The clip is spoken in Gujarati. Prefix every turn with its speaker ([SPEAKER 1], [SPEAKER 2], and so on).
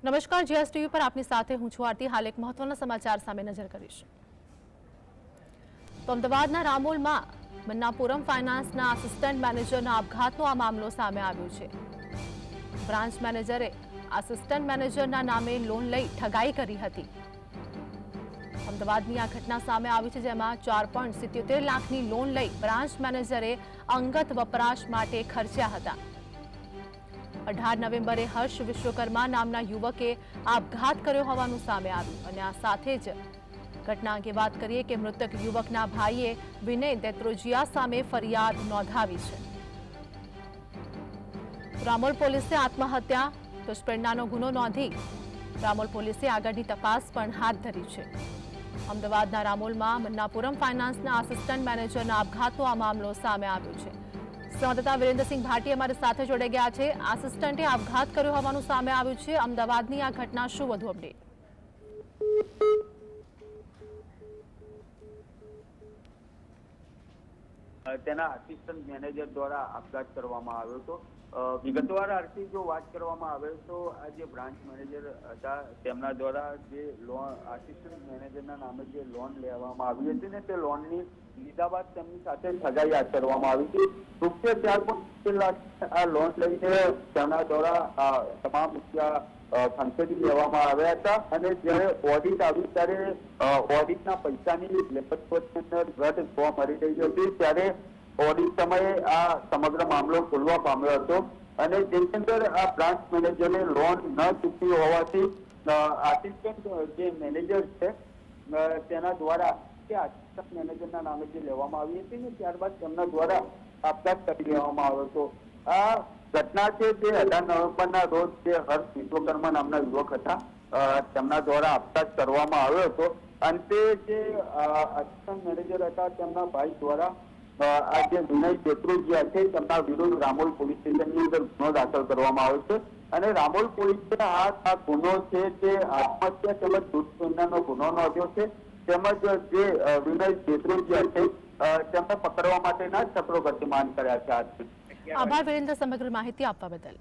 [SPEAKER 1] નમસ્કાર, જીએસ ટીવી પર આપની સાથે હું છું આરતી। હાલ એક મહત્વના સમાચાર સામે નજર કરીશું। તો અમદાવાદના રામોલમાં મન્નાપુરમ ફાઇનાન્સના આસિસ્ટન્ટ મેનેજરના આપઘાતનો આ મામલો સામે આવ્યો છે। બ્રાન્ચ મેનેજરે આસિસ્ટન્ટ મેનેજરના નામે લોન લઈ ઠગાઈ કરી હતી। અમદાવાદની આ ઘટના સામે આવી છે, જેમાં 4.77 લાખની લોન લઈ બ્રાન્ચ મેનેજરે અંગત વપરાશ માટે ખર્ચ્યા હતા। 18 નવેમ્બરે હર્ષ વિશ્વકર્મા નામના યુવકે આપઘાત કર્યો હોવાનું સામે આવ્યું અને આ સાથે જ ઘટના અંગે વાત કરીએ કે મૃતક યુવકના ભાઈએ વિનય દેત્રોજીયા સામે ફરિયાદ નોંધાવી છે। રામોલ પોલીસે આત્મહત્યા દુષ્પ્રેરણાનો ગુનો નોંધી રામોલ પોલીસે આગળની તપાસ પણ હાથ ધરી છે। અમદાવાદના રામોલમાં મન્નાપુરમ ફાઇનાન્સના આસિસ્ટન્ટ મેનેજરના આપઘાતનો આ મામલો સામે આવ્યો છે। સંવાદદાતા વિરેન્દ્રસિંહ ભાટી અમારી સાથે જોડાઈ ગયા છે। આસિસ્ટન્ટે આપઘાત કર્યો હોવાનું સામે આવ્યું છે। અમદાવાદની આ ઘટના, શું વધુ અપડેટ?
[SPEAKER 2] તેના આસિસ્ટન્ટ મેનેજર દ્વારા આપઘાત કરવામાં આવ્યો હતો। વિગતવાર અર્થે જો વાત કરવામાં આવે તો આ જે બ્રાન્ચ મેનેજર હતા તેમના દ્વારા જે લોન આસિસ્ટન્ટ મેનેજરના નામે જે લોન લેવામાં આવી હતી ને, તે લોનની લીધા બાદ તેમની સાથે ઠગાઈ આચરવામાં આવી હતી। ₹4.7 લાખ આ લોન લઈને તેમના દ્વારા તમામ રૂપિયા ખંખેરી લેવામાં આવ્યા હતા અને જ્યારે ઓડિટ આવ્યું ત્યારે ઓડિટના પૈસાની લેપટોપની અંદર ઘટ જોવા મળી રહી હતી। ત્યારે ઓડિટ સમયે આ સમગ્ર મામલો ખુલવા પામ્યો હતો અને જેની અંદર આ બ્રાન્ચ મેનેજરે લોન ન ચૂકવી હોવાથી આસિસ્ટન્ટ જે મેનેજર છે તેના દ્વારા કે આસિસ્ટન્ટ મેનેજરના નામે જે લેવામાં આવી હતી ને, ત્યારબાદ તેમના દ્વારા આપઘાત કરી લેવામાં આવ્યો હતો। આ ઘટના છે તે 18 નવેમ્બરના રોજ જે હર્ષ વિશ્વકર્મા નામના યુવક હતા તેમના દ્વારા આપઘાત કરવામાં આવ્યો હતો। અંતે જે આસિસ્ટન્ટ મેનેજર હતા તેમના ભાઈ દ્વારા આ જે વિનય દેત્રોજીયા છે તેમના વિરુદ્ધ રામોલ પોલીસ સ્ટેશનની અંદર ગુનો દાખલ કરવામાં આવ્યો છે અને રામોલ પોલીસે આ ગુનો છે તે આત્મહત્યા તેમજ દુષ્પ્રેરણાનો ગુનો નોંધ્યો છે। તેમજ જે વિનય દેત્રોજીયા છે તેમને પકડવા માટેના ચક્રો ગતિમાન કર્યા છે।
[SPEAKER 1] આભાર વિરેન્દ્ર, સમગ્ર માહિતી આપવા બદલ।